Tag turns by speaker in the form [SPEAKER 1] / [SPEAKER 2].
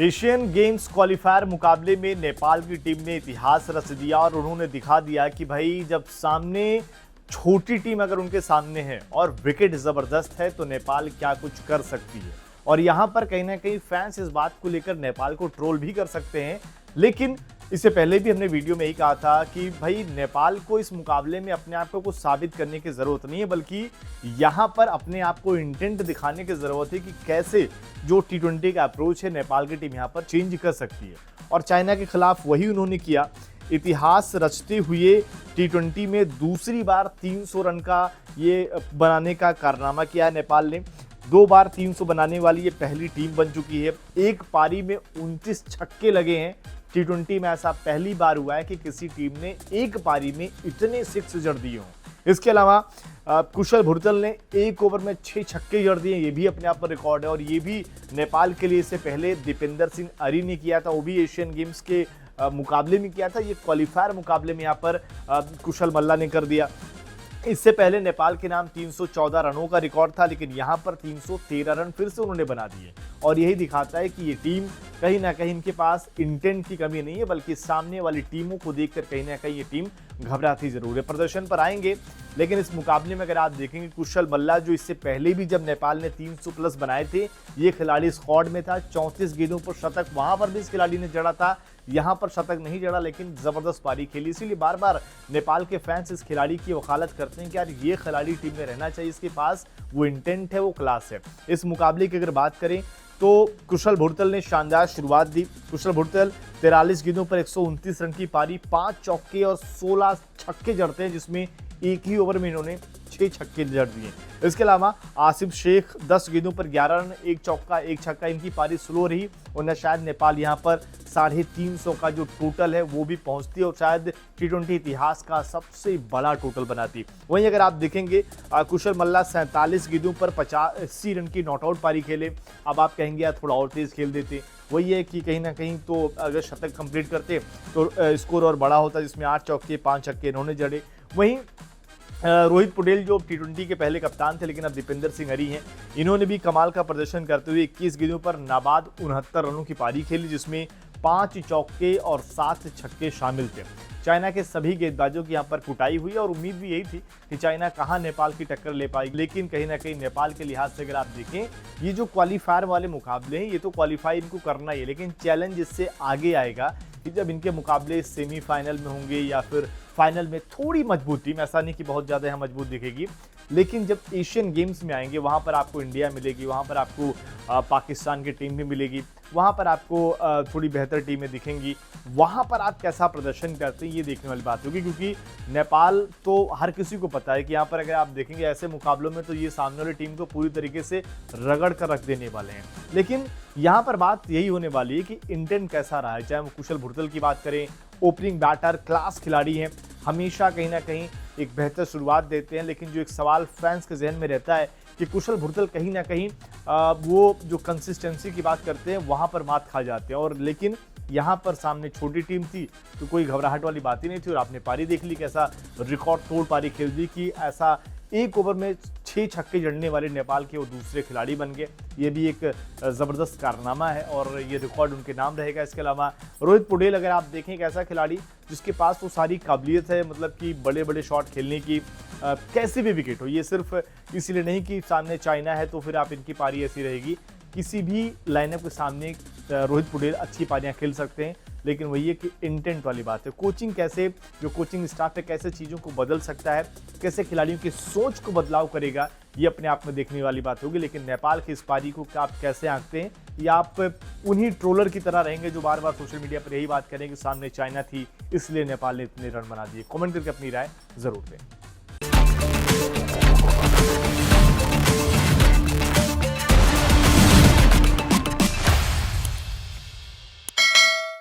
[SPEAKER 1] Asian games qualifier मुकाबले में नेपाल की टीम ने इतिहास रच दिया और उन्होंने दिखा दिया कि भाई जब सामने छोटी टीम अगर उनके सामने है और विकेट जबरदस्त है तो नेपाल क्या कुछ कर सकती है। और यहां पर कहीं ना कहीं फैंस इस बात को लेकर नेपाल को ट्रोल भी कर सकते हैं, लेकिन इससे पहले भी हमने वीडियो में ही कहा था कि भाई नेपाल को इस मुकाबले में अपने आप को कुछ साबित करने की जरूरत नहीं है, बल्कि यहां पर अपने आप को इंटेंट दिखाने की जरूरत है कि कैसे जो T20 का अप्रोच है नेपाल की टीम यहां पर चेंज कर सकती है। और चाइना के खिलाफ वही उन्होंने किया। इतिहास रचते हुए T20 में दूसरी बार 300 रन का ये बनाने का कारनामा किया है नेपाल ने। 2 बार 300 बनाने वाली ये पहली टीम बन चुकी है। एक पारी में 29 छक्के लगे हैं। T20 में ऐसा पहली बार हुआ है कि किसी टीम ने एक पारी में इतने 6 जड़ दिए हों। इसके अलावा कुशल भुरतल ने एक ओवर में 6 छक्के जड़ दिए, ये भी अपने आप पर रिकॉर्ड है। और ये भी नेपाल के लिए इससे पहले दीपेंद्र सिंह अरी ने किया था, वो भी एशियन गेम्स के मुकाबले में किया था। ये क्वालिफायर मुकाबले में यहाँ पर कुशल मल्ला ने कर दिया। इससे पहले नेपाल के नाम 314 रनों का रिकॉर्ड था, लेकिन यहां पर 313 रन फिर से उन्होंने बना दिए। और यही दिखाता है कि ये टीम कहीं ना कहीं इनके पास इंटेंट की कमी नहीं है, बल्कि सामने वाली टीमों को देखकर कहीं ना कहीं ये टीम घबराती जरूर है। प्रदर्शन पर आएंगे, लेकिन इस मुकाबले में अगर आप देखेंगे कुशल मल्ला जो इससे पहले भी जब नेपाल ने 300 प्लस बनाए थे, ये खिलाड़ी स्क्वाड में था। 34 गेंदों पर शतक वहां पर भी इस खिलाड़ी ने जड़ा था, यहां पर शतक नहीं जड़ा, लेकिन जबरदस्त पारी खेली। इसीलिए बार बार नेपाल के फैंस इस खिलाड़ी की वकालत करते हैं कि यार ये खिलाड़ी टीम में रहना चाहिए, इसके पास वो इंटेंट है, वो क्लास है। इस मुकाबले की अगर बात करें तो कुशल भुरतल ने शानदार शुरुआत दी। कुशल भुरतल 43 गेंदों पर 129 रन की पारी, 5 चौके और 16 छक्के जड़ते हैं, जिसमें एक ही ओवर में इन्होंने 6 छक्के जड़ दिए। इसके अलावा आसिफ शेख 10 गेंदों पर 11 रन, 1 चौका 1 छक्का। इनकी पारी स्लो रही और शायद नेपाल यहां पर 350 का जो टोटल है वो भी पहुंचती है और शायद T20 इतिहास का सबसे बड़ा टोटल बनाती। वहीं अगर आप देखेंगे कुशल मल्ला 47 गेंदों पर 85 रन की नॉट आउट पारी खेले। अब आप कहेंगे यार थोड़ा और तेज खेल देते, वही है कि कहीं ना कहीं तो अगर शतक कंप्लीट करते तो स्कोर और बड़ा होता, जिसमें 8 चौके 5 छक्के इन्होंने जड़े। वहीं रोहित पटेल जो T20 के पहले कप्तान थे, लेकिन अब दीपेंद्र सिंह अरी हैं, इन्होंने भी कमाल का प्रदर्शन करते हुए 21 गेंदों पर नाबाद 69 रनों की पारी खेली, जिसमें 5 चौके और 7 छक्के शामिल थे। चाइना के सभी गेंदबाजों की यहाँ पर कुटाई हुई और उम्मीद भी यही थी कि चाइना कहाँ नेपाल की टक्कर ले पाएगी, लेकिन कहीं ना कहीं नेपाल के लिहाज से अगर आप देखें, ये जो क्वालिफायर वाले मुकाबले हैं ये तो क्वालिफाई इनको करना ही है, लेकिन चैलेंज इससे आगे आएगा कि जब इनके मुकाबले सेमीफाइनल में होंगे या फिर फाइनल में थोड़ी मजबूत टीम, ऐसा नहीं कि बहुत ज़्यादा यहाँ मजबूत दिखेगी, लेकिन जब एशियन गेम्स में आएंगे वहाँ पर आपको इंडिया मिलेगी, वहाँ पर आपको पाकिस्तान की टीम भी मिलेगी, वहाँ पर आपको थोड़ी बेहतर टीमें दिखेंगी। वहाँ पर आप कैसा प्रदर्शन करते हैं ये देखने वाली बात होगी, क्योंकि नेपाल तो हर किसी को पता है कि यहाँ पर अगर आप देखेंगे ऐसे मुकाबलों में तो ये सामने वाली टीम को पूरी तरीके से रगड़ कर रख देने वाले हैं। लेकिन यहाँ पर बात यही होने वाली है कि इंटेंट कैसा रहा है। चाहे वो कुशल भुरतल की बात करें, ओपनिंग बैटर क्लास खिलाड़ी हैं, हमेशा कहीं ना कहीं एक बेहतर शुरुआत देते हैं, लेकिन जो एक सवाल फैंस के जहन में रहता है कि कुशल भुरतल कहीं ना कहीं वो जो कंसिस्टेंसी की बात करते हैं वहाँ पर मात खा जाते हैं। और लेकिन यहाँ पर सामने छोटी टीम थी तो कोई घबराहट वाली बात ही नहीं थी, और आपने पारी देख ली कैसा रिकॉर्ड तोड़ पारी खेल दी कि ऐसा एक ओवर में 6 छक्के जड़ने वाले नेपाल के वो दूसरे खिलाड़ी बन गए। ये भी एक ज़बरदस्त कारनामा है और ये रिकॉर्ड उनके नाम रहेगा। इसके अलावा रोहित पटेल अगर आप देखें, एक ऐसा खिलाड़ी जिसके पास वो सारी काबिलियत है, मतलब कि बड़े बड़े शॉट खेलने की, कैसे भी विकेट हो। ये सिर्फ इसलिए नहीं कि सामने चाइना है तो फिर आप इनकी पारी ऐसी रहेगी, किसी भी लाइनअप के सामने रोहित पटेल अच्छी पारियां खेल सकते हैं। लेकिन वही है कि इंटेंट वाली बात है, कोचिंग कैसे, जो कोचिंग स्टाफ है कैसे चीज़ों को बदल सकता है, कैसे खिलाड़ियों की सोच को बदलाव करेगा, ये अपने आप में देखने वाली बात होगी। लेकिन नेपाल की इस पारी को आप कैसे आंकते हैं, या आप उन्हीं ट्रोलर की तरह रहेंगे जो बार बार सोशल मीडिया पर यही बात करें कि सामने चाइना थी इसलिए नेपाल ने इतने रन बना दिए। कमेंट करके अपनी राय जरूर दें।